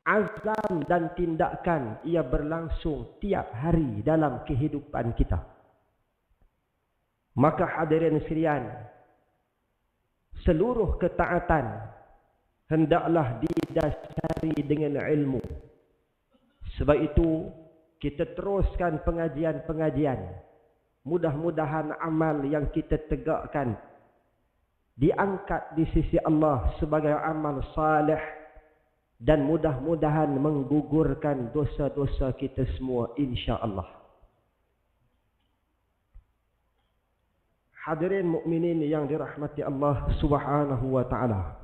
azam dan tindakan ia berlangsung tiap hari dalam kehidupan kita. Maka hadirin sekalian, seluruh ketaatan hendaklah didasari dengan ilmu. Sebab itu kita teruskan pengajian-pengajian. Mudah-mudahan amal yang kita tegakkan diangkat di sisi Allah sebagai amal salih, dan mudah-mudahan menggugurkan dosa-dosa kita semua insya-Allah. Hadirin mukminin yang dirahmati Allah Subhanahu wa taala.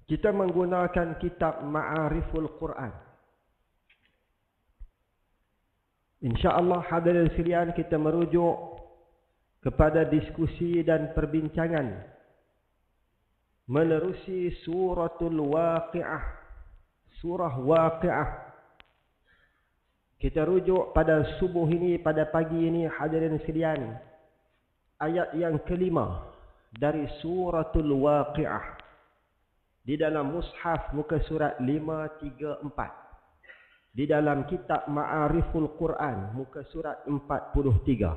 Kita menggunakan kitab Ma'ariful Quran. InsyaAllah hadirin sekalian, kita merujuk kepada diskusi dan perbincangan menerusi suratul Waqi'ah. Surah Waqi'ah. Kita rujuk pada subuh ini, pada pagi ini hadirin sekalian, ayat yang kelima dari suratul Waqi'ah di dalam mushaf muka surat 534. Di dalam kitab Ma'ariful Quran muka surat 43.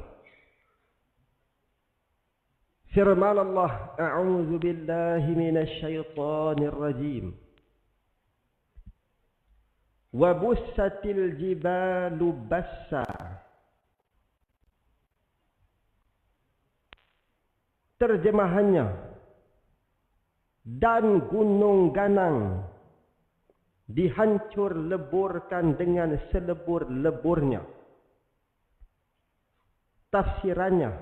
Firman Allah, A'udzu billahi minasy syaithanir rajim. Wa bussatil jibalu bassa. Terjemahannya, dan gunung ganang dihancur leburkan dengan selebur-leburnya. Tafsirannya,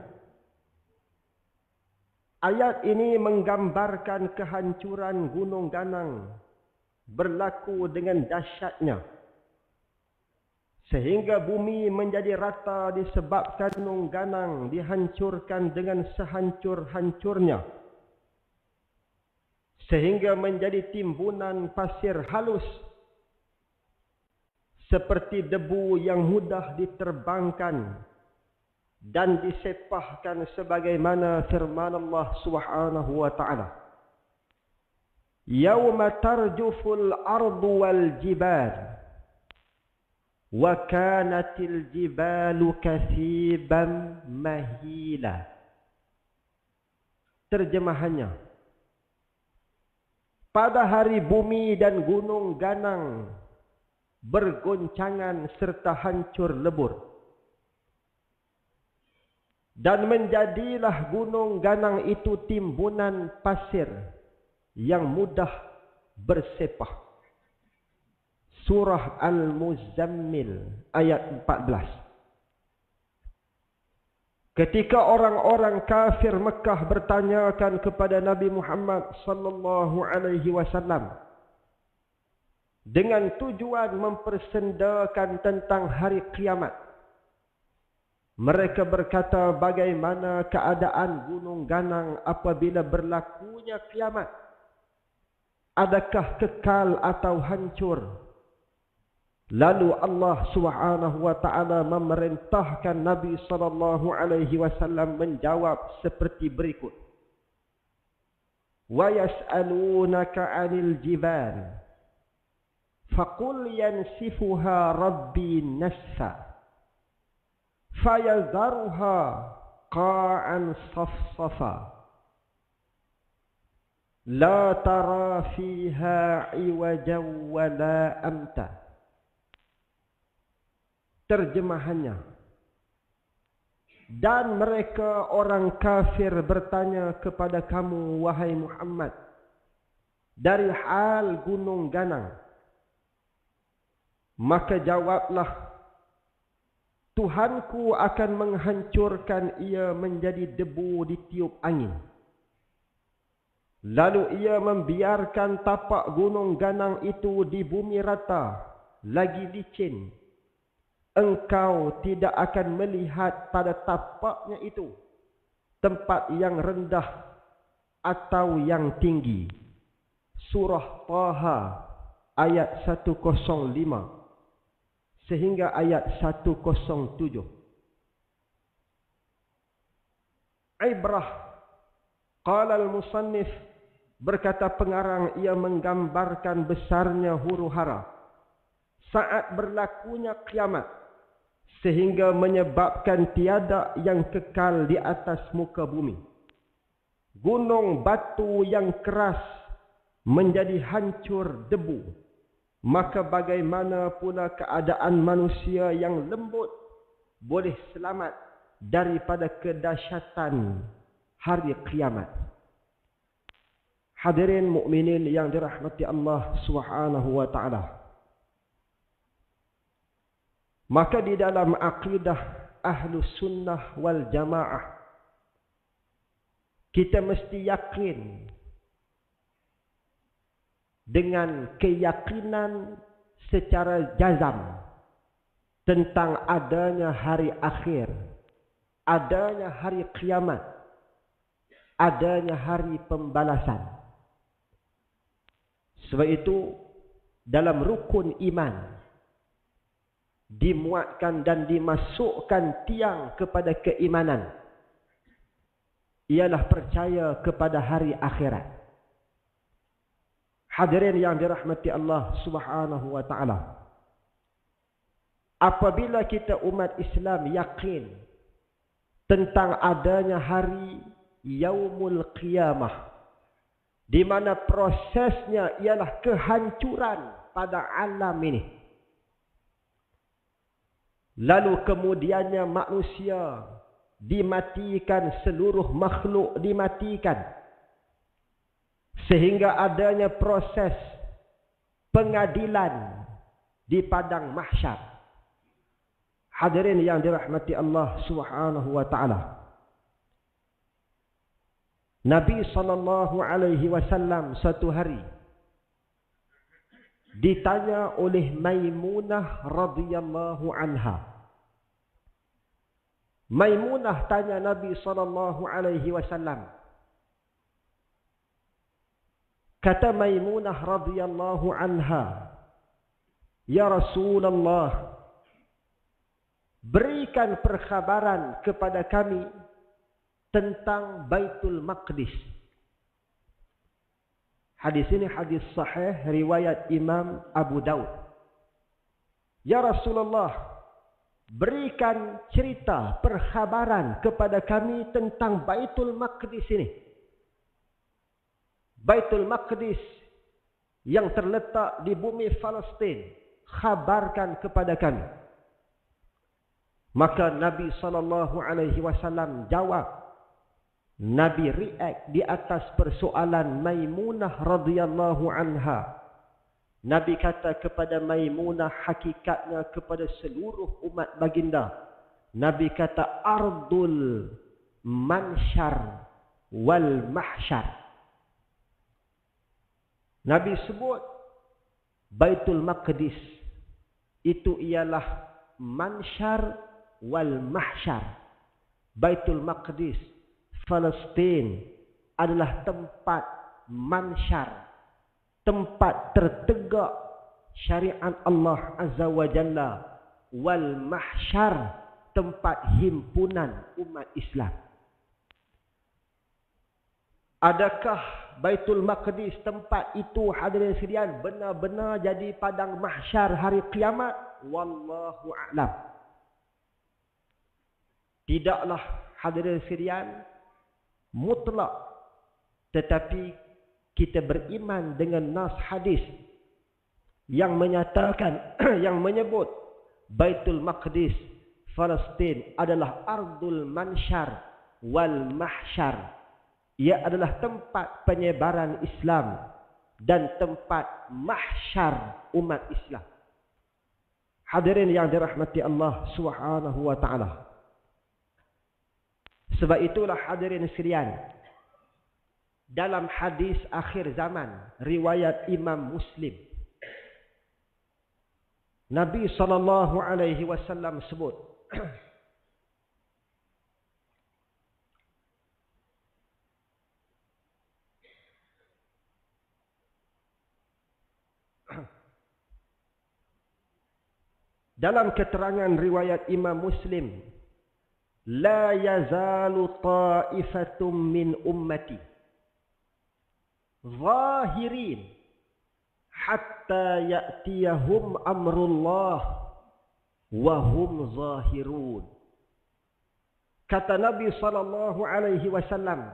ayat ini menggambarkan kehancuran gunung ganang berlaku dengan dahsyatnya, sehingga bumi menjadi rata disebabkan gunung ganang dihancurkan dengan sehancur-hancurnya, sehingga menjadi timbunan pasir halus seperti debu yang mudah diterbangkan dan disepahkan, sebagaimana firman Allah Subhanahu wa taala, yauma tarjuful ardu wal jibal wa kanatil jibalu kasiban mahila. Terjemahannya, pada hari bumi dan gunung ganang bergoncangan serta hancur lebur, dan menjadilah gunung ganang itu timbunan pasir yang mudah bersepah. Surah Al-Muzammil ayat 14. Ketika orang-orang kafir Mekah bertanyakan kepada Nabi Muhammad sallallahu alaihi wasallam dengan tujuan mempersendakan tentang hari kiamat, mereka berkata, bagaimana keadaan gunung ganang apabila berlakunya kiamat? Adakah kekal atau hancur? Lalu Allah Subhanahu wa taala memerintahkan Nabi sallallahu alaihi wasallam menjawab seperti berikut. Wa yas'alunaka 'anil jibal faqul yansifuha rabbi nasfa fayadharuha qa'an safsafa la tara fiha 'iwajan wa la amta. Terjemahannya, dan mereka orang kafir bertanya kepada kamu, wahai Muhammad, dari hal gunung ganang. Maka jawablah, Tuhanku akan menghancurkan ia menjadi debu ditiup angin. Lalu ia membiarkan tapak gunung ganang itu di bumi rata, lagi licin. Engkau tidak akan melihat pada tapaknya itu tempat yang rendah atau yang tinggi. surah Taha ayat 105 sehingga ayat 107. Ibrah, qala al-musannif, berkata pengarang, ia menggambarkan besarnya huru hara saat berlakunya kiamat, sehingga menyebabkan tiada yang kekal di atas muka bumi. Gunung batu yang keras menjadi hancur debu. Maka bagaimana pula keadaan manusia yang lembut boleh selamat daripada kedahsyatan hari kiamat. Hadirin mukminin yang dirahmati Allah Subhanahu wa taala. Maka di dalam akidah Ahlus Sunnah wal Jamaah, kita mesti yakin dengan keyakinan secara jazam tentang adanya hari akhir, adanya hari kiamat, adanya hari pembalasan. Sebab itu dalam rukun iman dimuatkan dan dimasukkan tiang kepada keimanan ialah percaya kepada hari akhirat. Hadirin yang dirahmati Allah Subhanahu wa taala. Apabila kita umat Islam yakin tentang adanya hari Yaumul Qiyamah, di mana prosesnya ialah kehancuran pada alam ini, lalu kemudiannya manusia dimatikan, seluruh makhluk dimatikan, sehingga adanya proses pengadilan di padang mahsyar. Hadirin yang dirahmati Allah Subhanahu wa taala. Nabi sallallahu alaihi wasallam satu hari ditanya oleh Maimunah radhiyallahu anha. Maimunah tanya Nabi sallallahu alaihi wasallam. Kata Maimunah radhiyallahu anha, "Ya Rasulullah, berikan perkhabaran kepada kami tentang Baitul Maqdis." Hadis ini hadis sahih riwayat Imam Abu Daud. "Ya Rasulullah, berikan cerita, perkhabaran kepada kami tentang Baitul Maqdis ini. Baitul Maqdis yang terletak di bumi Palestin, khabarkan kepada kami." Maka Nabi SAW jawab, Nabi react di atas persoalan Maimunah radhiyallahu anha. Nabi kata kepada Maimunah, hakikatnya kepada seluruh umat baginda, Nabi kata ardul mansyar wal mahsyar. Nabi sebut Baitul Maqdis itu ialah mansyar wal mahsyar. Baitul Maqdis Palestin adalah tempat mansyar, tempat tertegak syariat Allah Azza wa Jalla, wal mahsyar, tempat himpunan umat Islam. Adakah Baitul Maqdis, tempat itu hadirin sekalian, benar-benar jadi padang mahsyar hari kiamat? Wallahu a'lam. Tidaklah hadirin sekalian mutlak, tetapi kita beriman dengan nas hadis yang menyatakan yang menyebut Baitul Maqdis Palestin adalah ardul mansyar wal mahsyar. Ia adalah tempat penyebaran Islam dan tempat mahsyar umat Islam. Hadirin yang dirahmati Allah Subhanahu wa taala. Sebab itulah hadirin sekalian, dalam hadis akhir zaman riwayat Imam Muslim, Nabi SAW sebut, Dalam keterangan riwayat Imam Muslim, la yazalu ta'ifatum min ummati zahirin hatta ya'tiyahum amrullah wa hum zahirun. Kata Nabi sallallahu alaihi wasallam,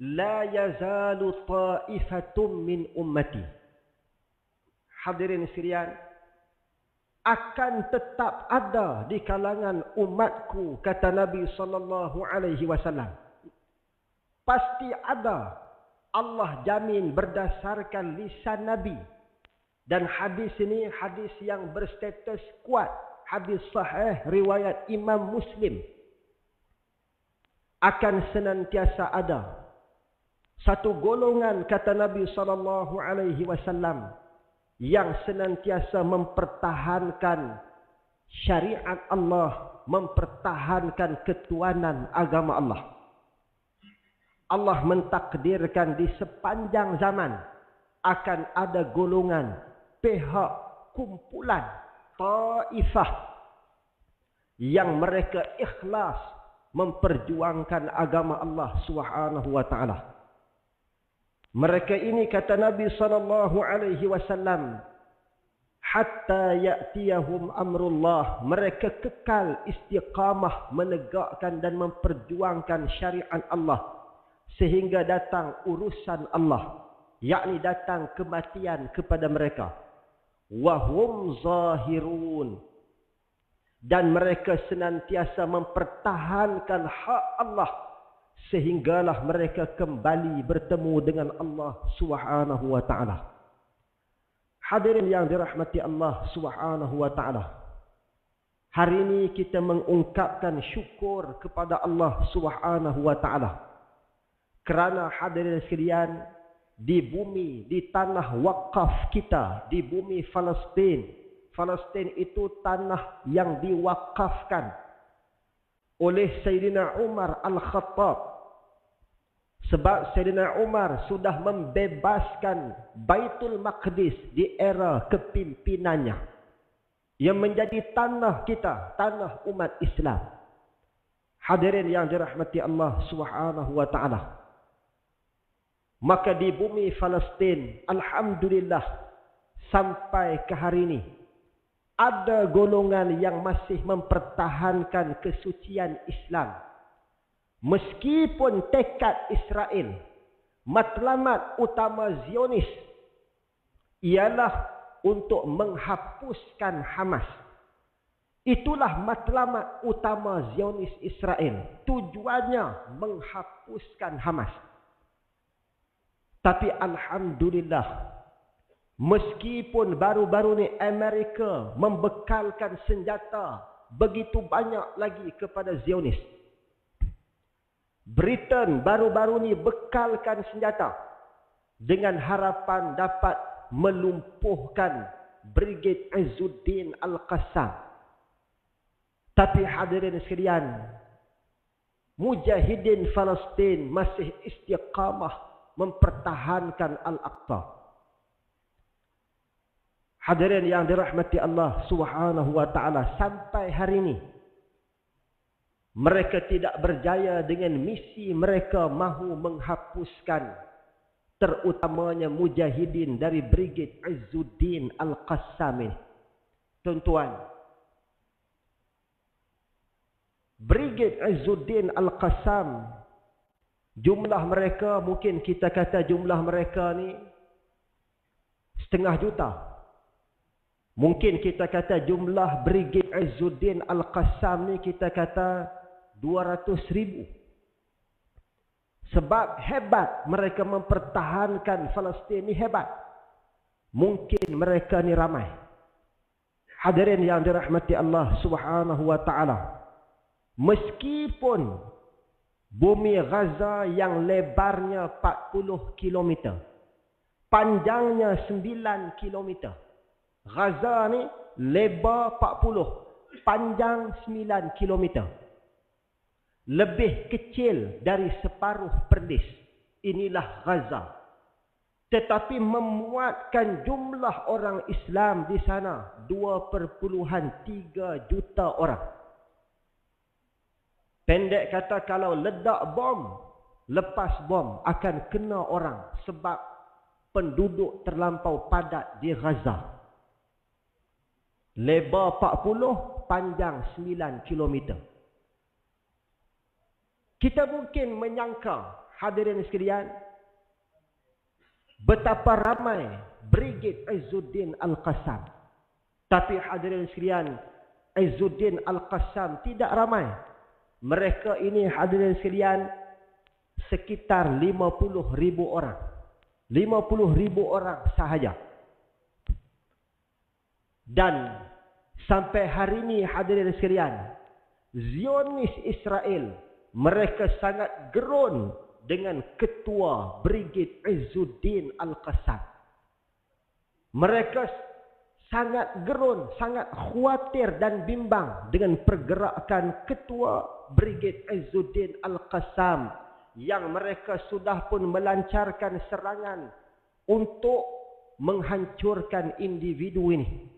la yazalu ta'ifatum min ummati. Hadirin sekalian, akan tetap ada di kalangan umatku, kata Nabi sallallahu alaihi wasallam. Pasti ada. Allah jamin berdasarkan lisan Nabi. Dan hadis ini hadis yang berstatus kuat, hadis sahih riwayat Imam Muslim. Akan senantiasa ada satu golongan, kata Nabi sallallahu alaihi wasallam, yang senantiasa mempertahankan syariat Allah, mempertahankan ketuanan agama Allah. Allah mentakdirkan di sepanjang zaman akan ada golongan, pihak, kumpulan, taifah yang mereka ikhlas memperjuangkan agama Allah Subhanahu wa taala. Mereka ini, kata Nabi sallallahu alaihi wasallam, hatta ya'tiyahum amrullah, mereka kekal istiqamah menegakkan dan memperjuangkan syariat Allah sehingga datang urusan Allah, yakni datang kematian kepada mereka. Wahum zahirun, dan mereka senantiasa mempertahankan hak Allah sehinggalah mereka kembali bertemu dengan Allah Subhanahu wa taala. Hadirin yang dirahmati Allah Subhanahu wa taala, hari ini kita mengungkapkan syukur kepada Allah Subhanahu wa taala kerana, hadirin sekalian, di bumi, di tanah wakaf kita, di bumi Palestin. Palestin itu tanah yang diwakafkan oleh Sayyidina Umar Al-Khattab. Sebab Sayyidina Umar sudah membebaskan Baitul Maqdis di era kepimpinannya, yang menjadi tanah kita, tanah umat Islam. Hadirin yang dirahmati Allah Subhanahu wa taala, maka di bumi Palestin, alhamdulillah, sampai ke hari ini ada golongan yang masih mempertahankan kesucian Islam. Meskipun tekad Israel, matlamat utama Zionis ialah untuk menghapuskan Hamas. Itulah matlamat utama Zionis Israel. Tujuannya menghapuskan Hamas. Tapi alhamdulillah, meskipun baru-baru ni Amerika membekalkan senjata begitu banyak lagi kepada Zionis, Britain baru-baru ni bekalkan senjata dengan harapan dapat melumpuhkan Brigade Izzuddin Al-Qassam. Tapi hadirin sekalian, mujahidin Palestin masih istiqamah mempertahankan Al-Aqsa. Hadirin yang dirahmati Allah Subhanahu wa taala, sampai hari ini mereka tidak berjaya dengan misi mereka mahu menghapuskan terutamanya mujahidin dari Brigade Izzuddin Al-Qassam ini. Tuan-tuan, Brigade Izzuddin Al-Qassam, jumlah mereka, mungkin kita kata jumlah mereka ni 500,000 juta. Mungkin kita kata jumlah Brigade Izzuddin Al-Qassam ni kita kata 200,000. Sebab hebat mereka mempertahankan Palestin ni, hebat. Mungkin mereka ni ramai. Hadirin yang dirahmati Allah Subhanahu wa taala, meskipun bumi Gaza yang lebarnya 40 km, panjangnya 9 km. Gaza ni lebar 40, panjang 9 km. Lebih kecil dari separuh Perlis. Inilah Gaza. tetapi memuatkan jumlah orang Islam di sana 2,3 juta orang. Pendek kata, kalau ledak bom, lepas bom akan kena orang sebab penduduk terlampau padat di Gaza. Lebar 40, panjang 9 kilometer. Kita mungkin menyangka, hadirin sekalian, betapa ramai Brigade Izzuddin Al-Qassam. Tapi hadirin sekalian, Izzuddin Al-Qassam tidak ramai. Mereka ini, hadirin sekalian, sekitar 50,000 orang. 50,000 orang sahaja. Dan sampai hari ini, hadirin sekalian, Zionis Israel, mereka sangat gerun dengan ketua Brigade Izzuddin Al-Qassam. Mereka sangat gerun, sangat khawatir dan bimbang dengan pergerakan ketua Brigade Izzuddin Al-Qassam yang mereka sudah pun melancarkan serangan untuk menghancurkan individu ini.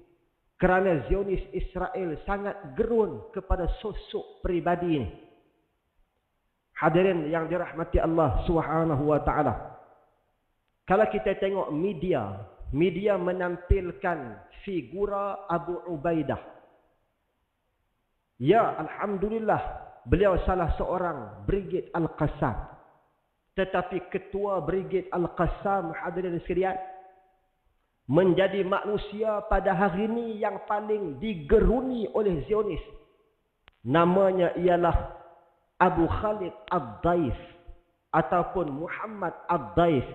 Kerana Zionis Israel sangat gerun kepada sosok peribadi ini. Hadirin yang dirahmati Allah Subhanahu wa taala. Kalau kita tengok media menampilkan figura Abu Ubaidah. Ya, alhamdulillah, beliau salah seorang Brigade Al-Qassam. Tetapi ketua Brigade Al-Qassam, hadirin sekalian, menjadi manusia pada hari ini yang paling digeruni oleh Zionis. Namanya ialah Abu Khalid Ad-Daif ataupun Muhammad Ad-Daif.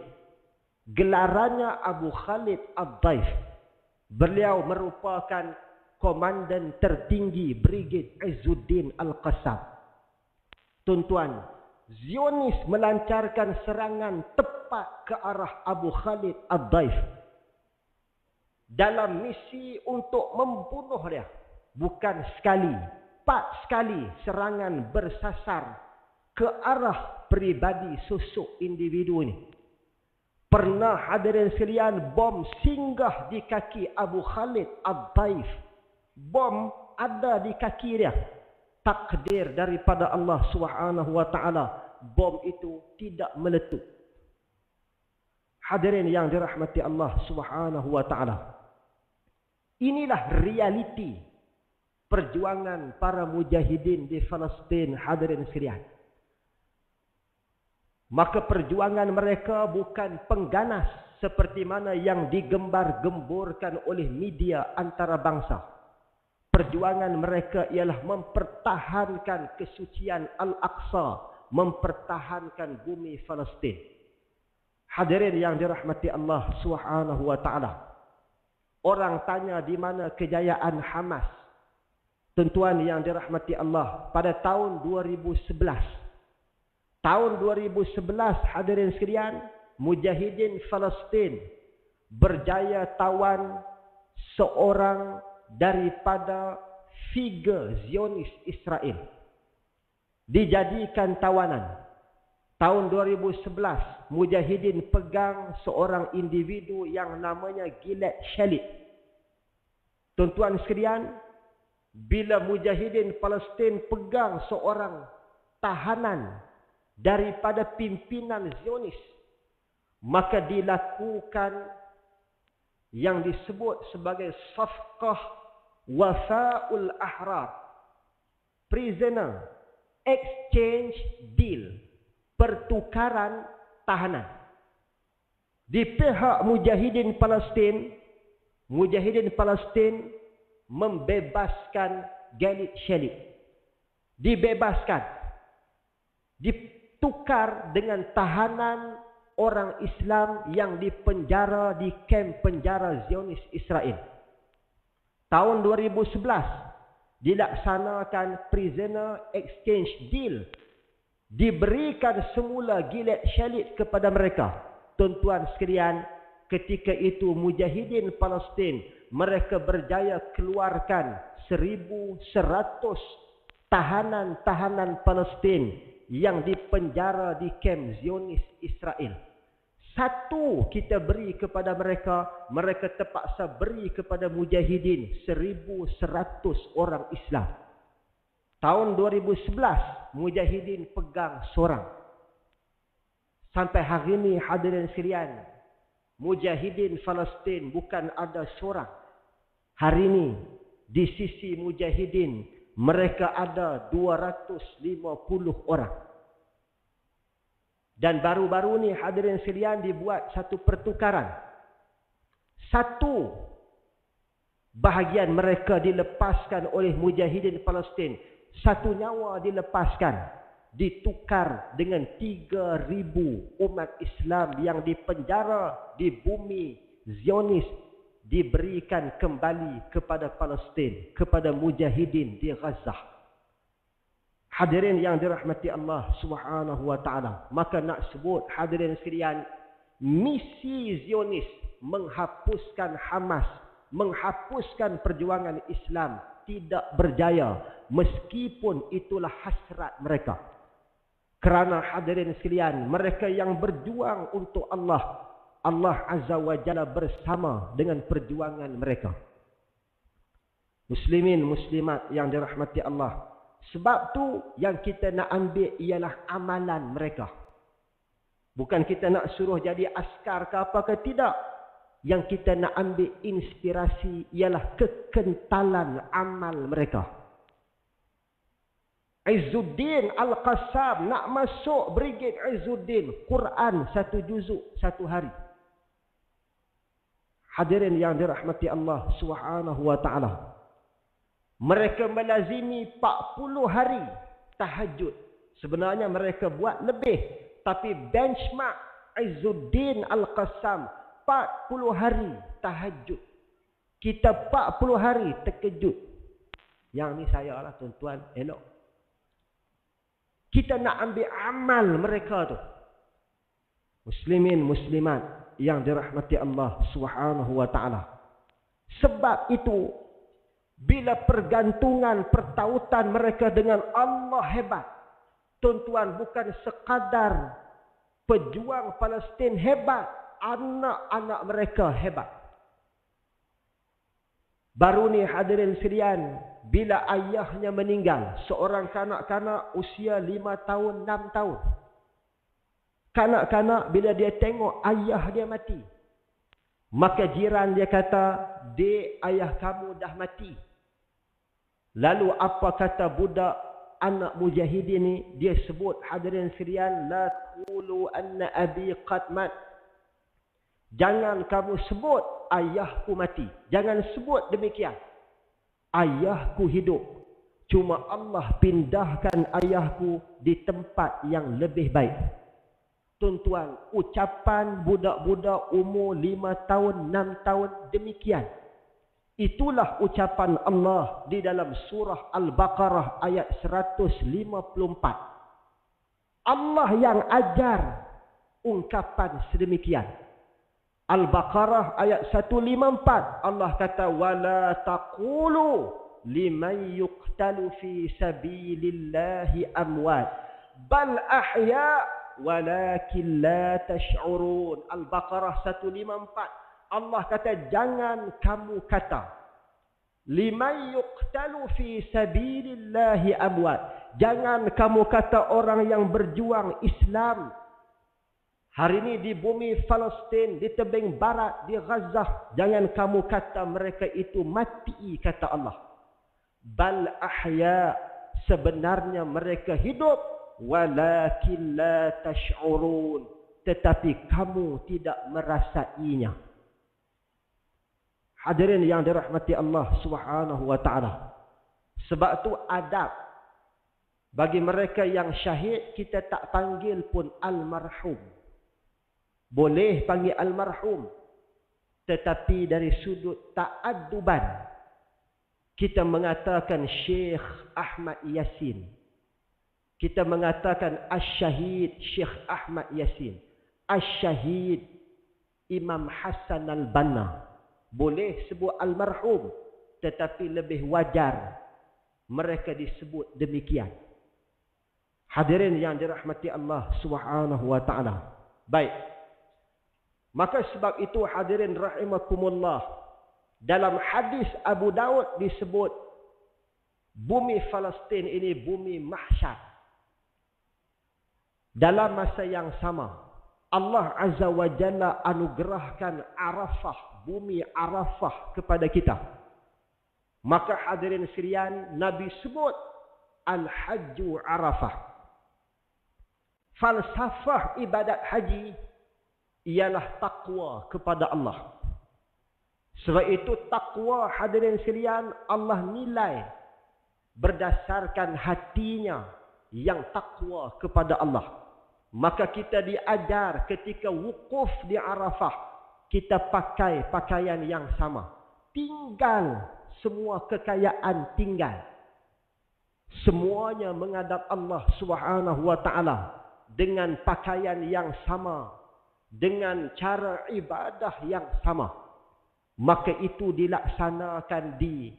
Gelarannya Abu Khalid Ad-Daif. Beliau merupakan komandan tertinggi Brigade Izzuddin Al-Qassam. Tuan-tuan, Zionis melancarkan serangan tepat ke arah Abu Khalid Ad-Daif dalam misi untuk membunuh dia. Bukan sekali, 4 sekali serangan bersasar ke arah pribadi sosok individu ini. Pernah, hadirin sekalian, bom singgah di kaki Abu Khalid Ad-Daif. Bom ada di kaki dia. Takdir daripada Allah Subhanahu wa taala, bom itu tidak meletup. Hadirin yang dirahmati Allah Subhanahu wa taala. Inilah realiti perjuangan para mujahidin di Palestin, hadirin sekalian. Maka perjuangan mereka bukan pengganas seperti mana yang digembar-gemborkan oleh media antarabangsa. Perjuangan mereka ialah mempertahankan kesucian Al-Aqsa, mempertahankan bumi Palestin. Hadirin yang dirahmati Allah Subhanahu wa taala. Orang tanya di mana kejayaan Hamas. Tuan-tuan yang dirahmati Allah, pada tahun 2011. Tahun 2011, hadirin sekalian, mujahidin Palestin berjaya tawan seorang daripada figure Zionis Israel. Dijadikan tawanan. Tahun 2011, mujahidin pegang seorang individu yang namanya Gilad Shalit. Tuan-tuan sekalian, bila mujahidin Palestin pegang seorang tahanan daripada pimpinan Zionis, maka dilakukan yang disebut sebagai Safqah Wafa'ul Ahrar, prisoner exchange deal, pertukaran tahanan. Di pihak mujahidin Palestin membebaskan Gilad Shalit. Dibebaskan. Ditukar dengan tahanan orang Islam yang dipenjara di kamp penjara Zionis Israel. Tahun 2011 dilaksanakan prisoner exchange deal. Diberikan semula Gilad Shalit kepada mereka. Tuan-tuan sekalian, ketika itu mujahidin Palestin, mereka berjaya keluarkan 1,100 tahanan-tahanan Palestin yang dipenjara di kamp Zionis Israel. Satu kita beri kepada mereka, mereka terpaksa beri kepada mujahidin 1,100 orang Islam. Tahun 2011, mujahidin pegang seorang. Sampai hari ini hadirin sekalian, mujahidin Palestin bukan ada seorang. Hari ini di sisi mujahidin mereka ada 250 orang. Dan baru-baru ni hadirin sekalian dibuat satu pertukaran. Satu bahagian mereka dilepaskan oleh mujahidin Palestin. Satu nyawa dilepaskan. Ditukar dengan 3,000 umat Islam yang dipenjara di bumi Zionis. Diberikan kembali kepada Palestin. Kepada mujahidin di Gaza. Hadirin yang dirahmati Allah Subhanahu wa taala. Maka nak sebut hadirin sekalian, misi Zionis menghapuskan Hamas, menghapuskan perjuangan Islam tidak berjaya meskipun itulah hasrat mereka. Kerana hadirin sekalian, mereka yang berjuang untuk Allah, Allah Azza wa Jalla bersama dengan perjuangan mereka. Muslimin muslimat yang dirahmati Allah. Sebab tu yang kita nak ambil ialah amalan mereka. Bukan kita nak suruh jadi askar ke apa ke, tidak. Yang kita nak ambil inspirasi ialah kekentalan amal mereka. Izzuddin Al-Qassam nak masuk Brigade Izzuddin, Quran 1 juzuk 1 hari. Hadirin yang dirahmati Allah Subhanahu wa taala. Mereka melazimi 40 hari tahajud. Sebenarnya mereka buat lebih. Tapi benchmark Izzuddin Al-Qassam 40 hari tahajud. Kita 40 hari terkejut. Yang ni saya lah tuan-tuan, elok. Kita nak ambil amal mereka tu. Muslimin, muslimat yang dirahmati Allah Subhanahu wa ta'ala. Sebab itu, bila pergantungan pertautan mereka dengan Allah hebat. Tuan-tuan, bukan sekadar pejuang Palestin hebat, anak-anak mereka hebat. Baru ni hadirin sekalian, bila ayahnya meninggal, seorang kanak-kanak usia 5 tahun, 6 tahun. Kanak-kanak bila dia tengok ayah dia mati, maka jiran dia kata, "Dek, ayah kamu dah mati." Lalu apa kata budak anak mujahidin ni? Dia sebut hadirin sekalian, "La taqulu anna abi qad mat." Jangan kamu sebut ayahku mati. Jangan sebut demikian. Ayahku hidup. Cuma Allah pindahkan ayahku di tempat yang lebih baik. Tuan-tuan, ucapan budak-budak umur 5 tahun, 6 tahun demikian. Itulah ucapan Allah di dalam surah Al-Baqarah ayat 154. Allah yang ajar ungkapan sedemikian. Al-Baqarah ayat 154. Allah kata, "Wala taqulu liman yuqtalu fi sabilillahi amwat, bal ahya walakin la tash'urun." Al-Baqarah 154. Allah kata, jangan kamu kata liman yuqtalu fi sabilillahi amwat. Jangan kamu kata orang yang berjuang Islam hari ini di bumi Palestin, di tebing barat, di Gaza, jangan kamu kata mereka itu mati, kata Allah. Bal ahya, sebenarnya mereka hidup, walakin la tash'urun, tetapi kamu tidak merasainya. Hadirin yang dirahmati Allah Subhanahu wa ta'ala. Sebab tu adab bagi mereka yang syahid, kita tak panggil pun almarhum. Boleh panggil almarhum, tetapi dari sudut ta'adduban kita mengatakan Syekh Ahmad Yasin. Kita mengatakan Asy-Syahid Syekh Ahmad Yasin. Asy-Syahid Imam Hasan Al-Banna. Boleh sebut almarhum, tetapi lebih wajar mereka disebut demikian. Hadirin yang dirahmati Allah Subhanahu wa ta'ala. Baik. Maka sebab itu hadirin rahimakumullah, dalam hadis Abu Daud disebut bumi Palestin ini bumi mahsyar. Dalam masa yang sama, Allah Azza wa Jalla anugerahkan Arafah, bumi Arafah kepada kita. Maka hadirin sekalian, Nabi sebut Al-Hajju Arafah. Falsafah ibadat haji ialah takwa kepada Allah. Sebab itu takwa hadirin sekalian Allah nilai berdasarkan hatinya yang takwa kepada Allah. Maka kita diajar ketika wukuf di Arafah, kita pakai pakaian yang sama. Tinggal, semua kekayaan tinggal. Semuanya menghadap Allah Subhanahu wa taala dengan pakaian yang sama, dengan cara ibadah yang sama. Maka itu dilaksanakan di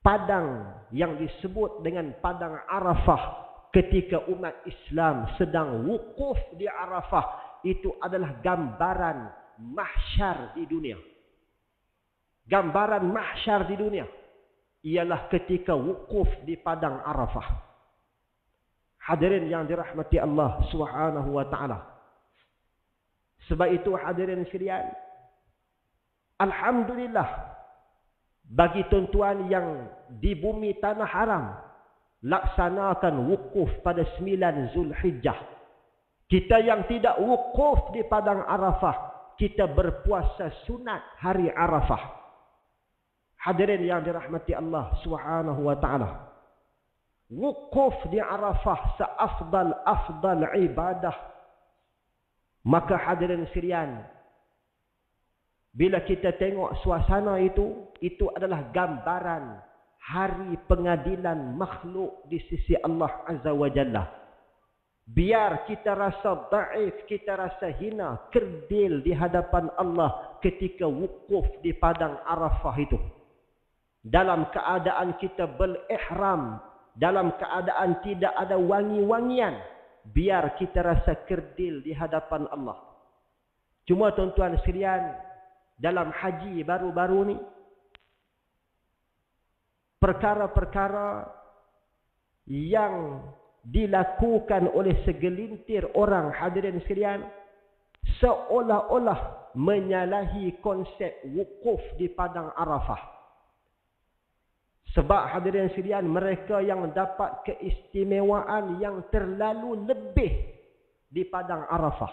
padang yang disebut dengan padang Arafah. Ketika umat Islam sedang wukuf di Arafah, itu adalah gambaran mahsyar di dunia. Gambaran mahsyar di dunia ialah ketika wukuf di padang Arafah. Hadirin yang dirahmati Allah Subhanahu wa taala. Sebab itu hadirin sekalian, alhamdulillah bagi tuan-tuan yang di bumi tanah haram laksanakan wukuf pada 9 Zulhijjah. Kita yang tidak wukuf di padang Arafah, kita berpuasa sunat hari Arafah. Hadirin yang dirahmati Allah Subhanahu wa taala. Wukuf di Arafah seafdal ibadah. Maka hadirin sekalian, bila kita tengok suasana itu adalah gambaran hari pengadilan makhluk di sisi Allah Azza wa Jalla. Biar kita rasa daif, kita rasa hina, kerdil di hadapan Allah ketika wukuf di padang Arafah itu. Dalam keadaan kita berihram, dalam keadaan tidak ada wangi-wangian, biar kita rasa kerdil di hadapan Allah. Cuma tuan-tuan sekalian, dalam haji baru-baru ni, perkara-perkara yang dilakukan oleh segelintir orang hadirin sekalian seolah-olah menyalahi konsep wukuf di padang Arafah. Sebab hadirin sekalian, mereka yang dapat keistimewaan yang terlalu lebih di padang Arafah.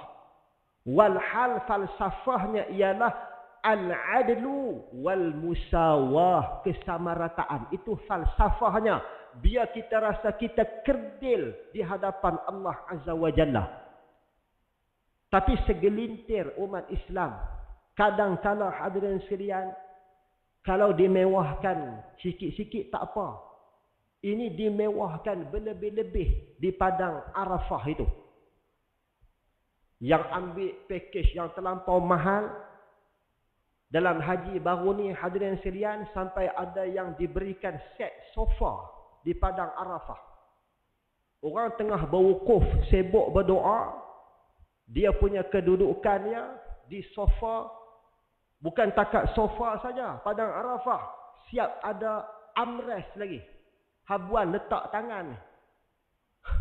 Walhal falsafahnya ialah al-adlu wal musawah, kesamarataan. Itu falsafahnya. Biar kita rasa kita kerdil di hadapan Allah Azza wa Jalla. Tapi segelintir umat Islam, kadang-kala hadirin sekalian, kalau dimewahkan sikit-sikit tak apa. Ini dimewahkan berlebih-lebih di padang Arafah itu. Yang ambil pakej yang terlampau mahal, dalam haji baru ni hadirin sekalian, sampai ada yang diberikan set sofa di padang Arafah. Orang tengah berwukuf, sibuk berdoa, dia punya kedudukannya di sofa. Bukan takat sofa saja, padang Arafah siap ada armrest lagi. Habuan letak tangan.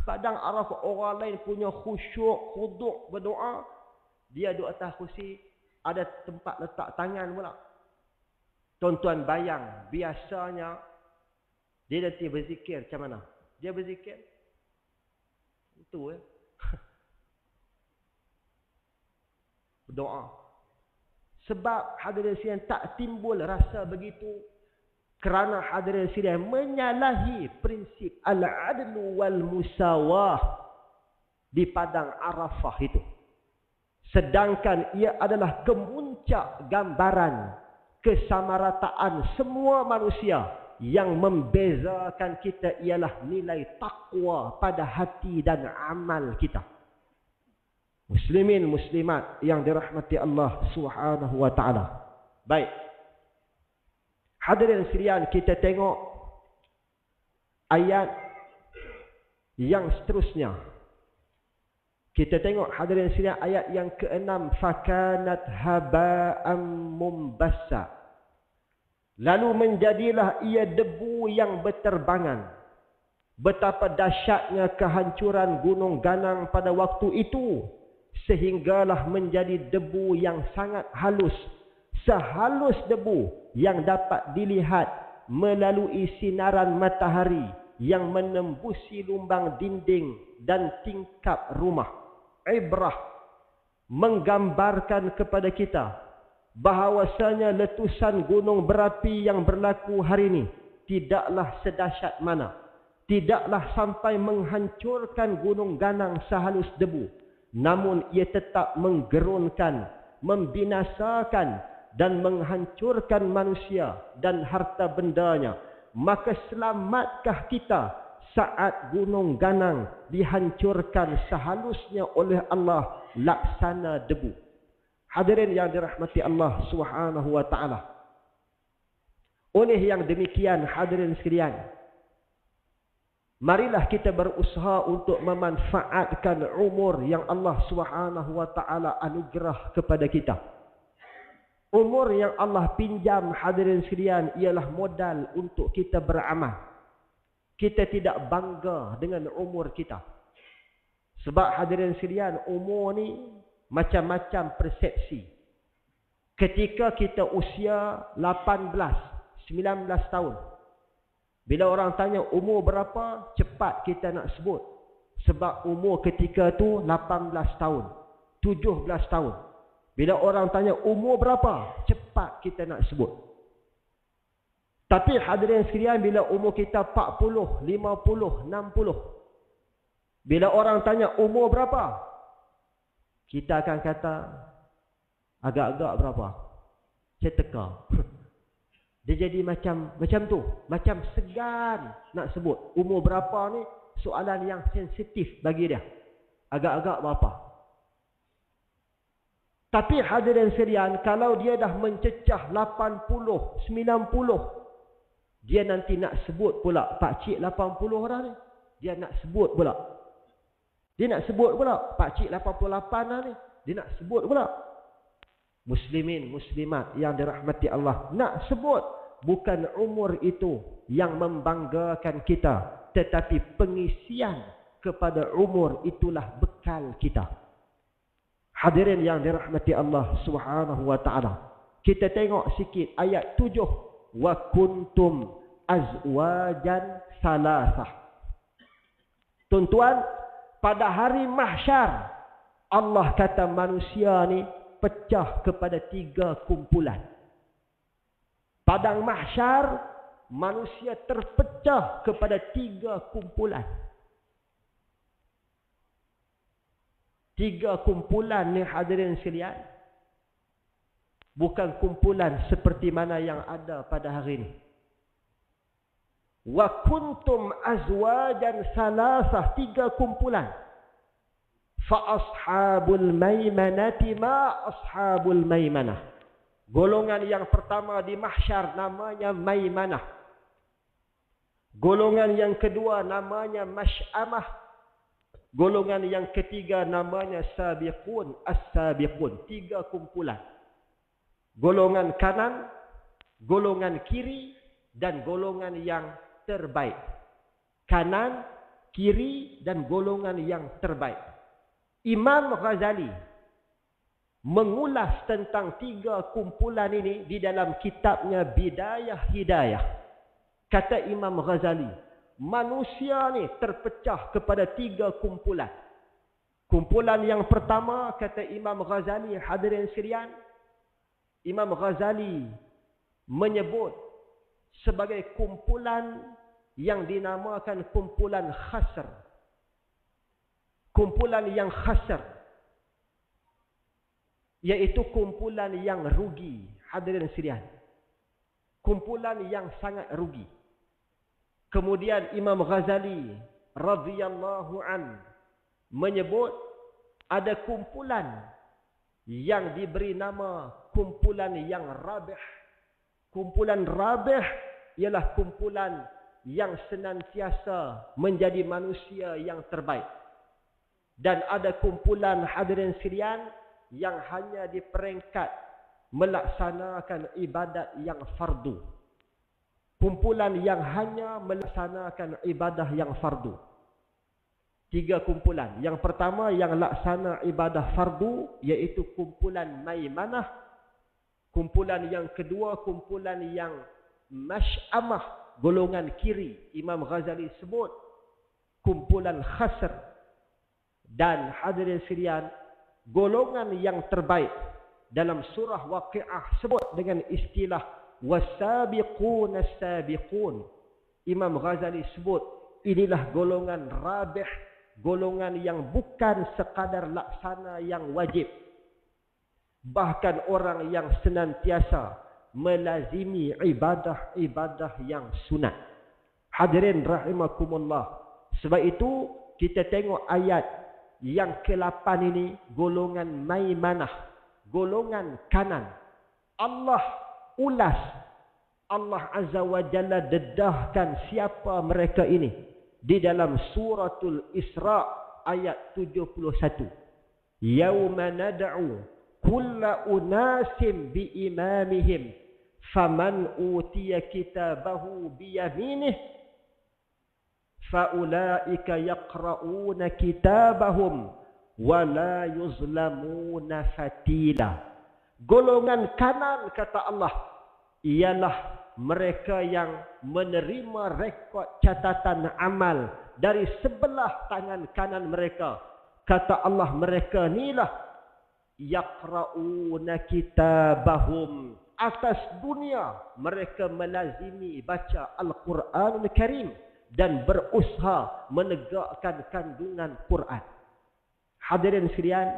Padang Arafah orang lain punya khusyuk, khuduk berdoa, dia duduk atas kursi, ada tempat letak tangan pula. Tuan-tuan bayang, biasanya dia nanti berzikir macam mana? Dia berzikir itu berdoa. Sebab hadirin sekalian tak timbul rasa begitu kerana hadirin sekalian menyalahi prinsip al-adlu wal musawah di padang Arafah itu. Sedangkan ia adalah kemuncak gambaran kesamarataan semua manusia. Yang membezakan kita ialah nilai takwa pada hati dan amal kita. Muslimin muslimat yang dirahmati Allah Subhanahu wa taala. Baik. Hadirin sekalian, kita tengok ayat yang seterusnya. Kita tengok hadirin sekalian ayat yang ke-6, fakanat haba'am mumbassa. Lalu menjadilah ia debu yang berterbangan. Betapa dahsyatnya kehancuran gunung ganang pada waktu itu, sehinggalah menjadi debu yang sangat halus, sehalus debu yang dapat dilihat melalui sinaran matahari yang menembusi lubang dinding dan tingkap rumah. Ibrah, menggambarkan kepada kita bahawasanya letusan gunung berapi yang berlaku hari ini tidaklah sedahsyat mana, tidaklah sampai menghancurkan gunung ganang sehalus debu, namun ia tetap menggerunkan, membinasakan dan menghancurkan manusia dan harta bendanya. Maka selamatkah kita saat gunung ganang dihancurkan sehalusnya oleh Allah laksana debu. Hadirin yang dirahmati Allah Subhanahu wa taala. Oleh yang demikian hadirin sekalian, marilah kita berusaha untuk memanfaatkan umur yang Allah Subhanahu wa taala anugerah kepada kita. Umur yang Allah pinjam hadirin sekalian ialah modal untuk kita beramal. Kita tidak bangga dengan umur kita. Sebab hadirin sekalian, umur ni macam-macam persepsi. Ketika kita usia 18, 19 tahun, bila orang tanya umur berapa, cepat kita nak sebut. Sebab umur ketika tu 18 tahun, 17 tahun. Bila orang tanya umur berapa, cepat kita nak sebut. Tapi hadirin sekalian, bila umur kita 40, 50, 60, bila orang tanya umur berapa, kita akan kata agak-agak berapa. Saya teka. Dia jadi macam tu, macam segan nak sebut umur berapa ni, soalan yang sensitif bagi dia. Agak-agak berapa. Tapi hadirin sekalian, kalau dia dah mencecah 80, 90, dia nanti nak sebut pula pakcik 80 orang ni. Dia nak sebut pula. Dia nak sebut pula pakcik 88 orang ni. Dia nak sebut pula. Muslimin, muslimat yang dirahmati Allah, nak sebut. Bukan umur itu yang membanggakan kita, tetapi pengisian kepada umur itulah bekal kita. Hadirin yang dirahmati Allah Subhanahu wa taala. Kita tengok sikit ayat 7. Wa kuntum azwajan salasah. Tuan-tuan, pada hari mahsyar Allah kata manusia ni pecah kepada 3 kumpulan. Padang mahsyar manusia terpecah kepada 3 kumpulan. 3 kumpulan ni hadirin sekalian, bukan kumpulan seperti mana yang ada pada hari ini. Wa kuntum azwajan salasah, 3 kumpulan. Fa ashabul maimanati ma ashabul maimanah. Golongan yang pertama di mahsyar namanya maimanah. Golongan yang kedua namanya masy'amah. Golongan yang ketiga namanya sabiqun, as-sabiqun. 3 kumpulan. Golongan kanan, golongan kiri, dan golongan yang terbaik. Kanan, kiri, dan golongan yang terbaik. Imam Ghazali mengulas tentang 3 kumpulan ini di dalam kitabnya Bidayah Hidayah. Kata Imam Ghazali, manusia ni terpecah kepada 3 kumpulan. Kumpulan yang pertama, kata Imam Ghazali, hadirin sekalian, Imam Ghazali menyebut sebagai kumpulan yang dinamakan kumpulan khasr. Kumpulan yang khasr, iaitu kumpulan yang rugi. Hadirin sekalian, kumpulan yang sangat rugi. Kemudian Imam Ghazali radhiyallahu an menyebut ada kumpulan yang diberi nama kumpulan yang rabih. Kumpulan rabih ialah kumpulan yang senantiasa menjadi manusia yang terbaik. Dan ada kumpulan hadirin sekalian yang hanya di peringkat melaksanakan ibadat yang fardu. Kumpulan yang hanya melaksanakan ibadah yang fardu. 3 kumpulan. Yang pertama yang laksana ibadah fardu, iaitu kumpulan Maimanah. Kumpulan yang kedua, kumpulan yang Mash'amah, golongan kiri. Imam Ghazali sebut kumpulan Khasr. Dan hadirin sekalian, golongan yang terbaik dalam surah Waqi'ah sebut dengan istilah wasabiqun as-sabiqun. Imam Ghazali sebut inilah golongan rabih, golongan yang bukan sekadar laksana yang wajib, bahkan orang yang senantiasa melazimi ibadah-ibadah yang sunat. Hadirin rahimakumullah. Sebab itu kita tengok ayat yang ke-8 ini, golongan Maimanah, golongan kanan. Allah ulas, Allah Azza wa Jalla dedahkan siapa mereka ini di dalam suratul Isra ayat 71. Yauma nad'u kulla unasim biimamihim faman utiya kitabahu biyaminih faulaika yaqra'una kitabahum wala yuzlamuna fatila. Golongan kanan, kata Allah, ialah mereka yang menerima rekod catatan amal dari sebelah tangan kanan mereka. Kata Allah, mereka inilah yaqra'una kitabahum. Atas dunia mereka melazimi baca Al-Quranul Karim dan berusaha menegakkan kandungan Quran. Hadirin sekalian,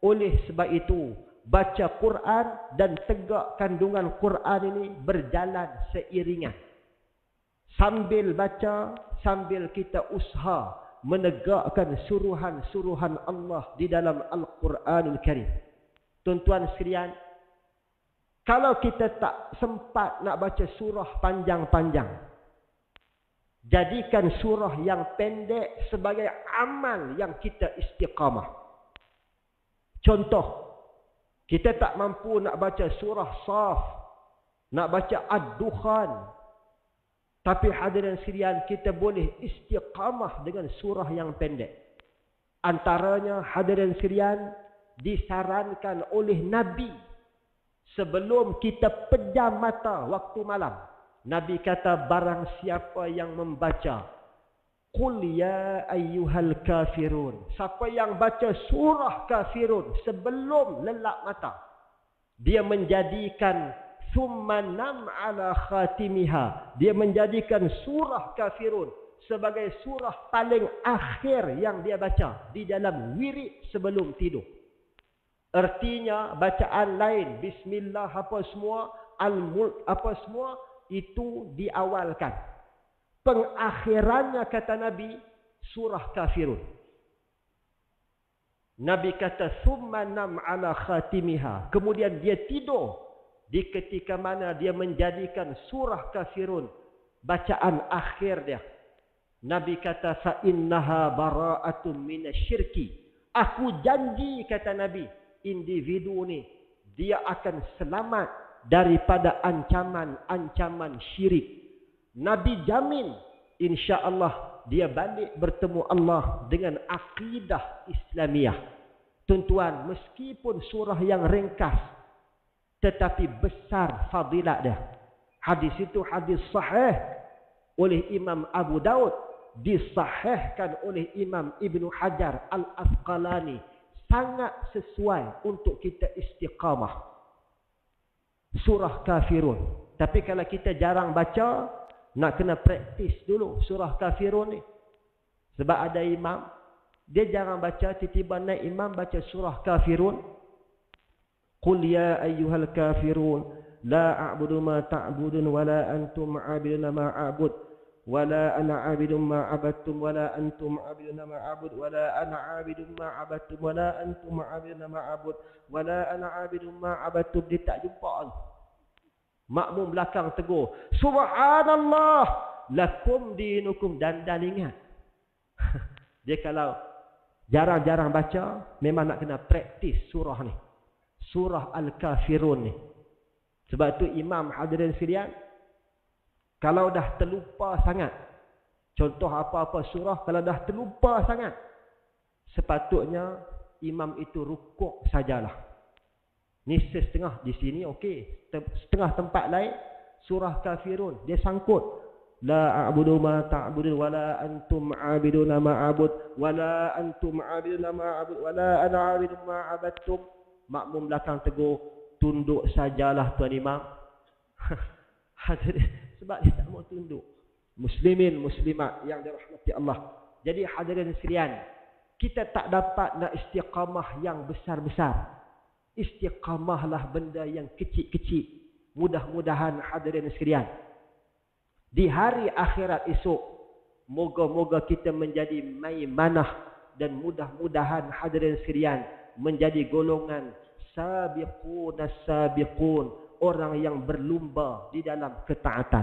oleh sebab itu baca Quran dan tegak kandungan Quran ini berjalan seiringan. Sambil baca, sambil kita usaha menegakkan suruhan-suruhan Allah di dalam Al-Quranul Karim. Tuan-tuan sekalian, kalau kita tak sempat nak baca surah panjang-panjang, jadikan surah yang pendek sebagai amal yang kita istiqamah. Contoh, kita tak mampu nak baca surah Saf, nak baca Ad-Dukhan. Tapi hadirin sekalian, kita boleh istiqamah dengan surah yang pendek. Antaranya hadirin sekalian, disarankan oleh Nabi sebelum kita pejam mata waktu malam. Nabi kata, barang siapa yang membaca Qul ya ayyuhal kafirun, siapa yang baca surah Kafirun sebelum lelap mata, dia menjadikan thumma nam ala khatimiha, dia menjadikan surah Kafirun sebagai surah paling akhir yang dia baca di dalam wirid sebelum tidur. Artinya bacaan lain, bismillah apa semua, al-mulk apa semua, itu diawalkan. Pengakhirannya, kata Nabi, surah Kafirun. Nabi kata thumma nam ala khatimiha, kemudian dia tidur di ketika mana dia menjadikan surah Kafirun bacaan akhir dia. Nabi kata fa innaha bara'atun minasyirki, aku janji, kata Nabi, individu ni dia akan selamat daripada ancaman-ancaman syirik. Nabi jamin, insya-Allah dia balik bertemu Allah dengan akidah Islamiah. Tuan-tuan, meskipun surah yang ringkas, tetapi besar fadilat dia. Hadis itu hadis sahih oleh Imam Abu Daud, disahihkan oleh Imam Ibn Hajar Al-Asqalani. Sangat sesuai untuk kita istiqamah. Surah Kafirun. Tapi kalau kita jarang baca, nak kena praktis dulu surah Kafirun ni. Sebab ada imam, dia jarang baca, tiba-tiba naik imam baca surah Kafirun. Qul ya ayyuhal kafirun, la a'budu ma ta'budun, wa la antum a'abiduna ma a'bud, wa la ana 'abidun ma 'abadtum, wa la antum 'abiduna ma a'bud, wa la ana 'abidun ma 'abadtum, wa la antum 'abiduna ma a'bud, wa la ana 'abidun ma 'abadtum. Dia tak jumpa. Makmum belakang tegur, subhanallah lakum dinukum, dan ingat. Dia kalau jarang-jarang baca, memang nak kena praktis surah ni. Surah Al-Kafirun ni. Sebab tu Imam hadirin sekalian, kalau dah terlupa sangat, contoh apa-apa surah, kalau dah terlupa sangat, sepatutnya imam itu rukuk sajalah. Ni setengah di sini okey. Setengah tempat lain, surah Kafirun, dia sangkut. La a'budu ma ta'budun wala antum 'abiduna ma a'bud wala antum 'abiduna ma a'bud wala ana 'abidu ma 'abadtum. Makmum belakang tegur, tunduk sajalah tuan imam. Sebab dia tak mau tunduk. Muslimin muslimat yang dirahmati Allah. Jadi hadirin sekalian, kita tak dapat nak istiqamah yang besar-besar. Istiqamahlah benda yang kecil-kecil. Mudah-mudahan hadirin sekalian, di hari akhirat esok, moga-moga kita menjadi maimanah dan mudah-mudahan hadirin sekalian menjadi golongan sabiqun as-sabiqun, orang yang berlumba di dalam ketaatan.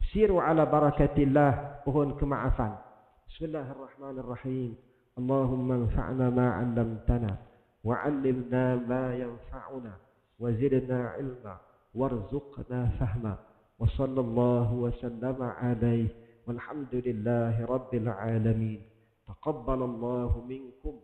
Siru ala barakatillah, mohon kemaafan. Bismillahirrahmanirrahim. Allahumma anfa'na ma 'allamtana wa 'allimna ma yanfa'una wa zidna 'ilma warzuqna fahma. Wa sallallahu wa sallama alaihi walhamdulillahi rabbil alamin. Taqabbalallahu minkum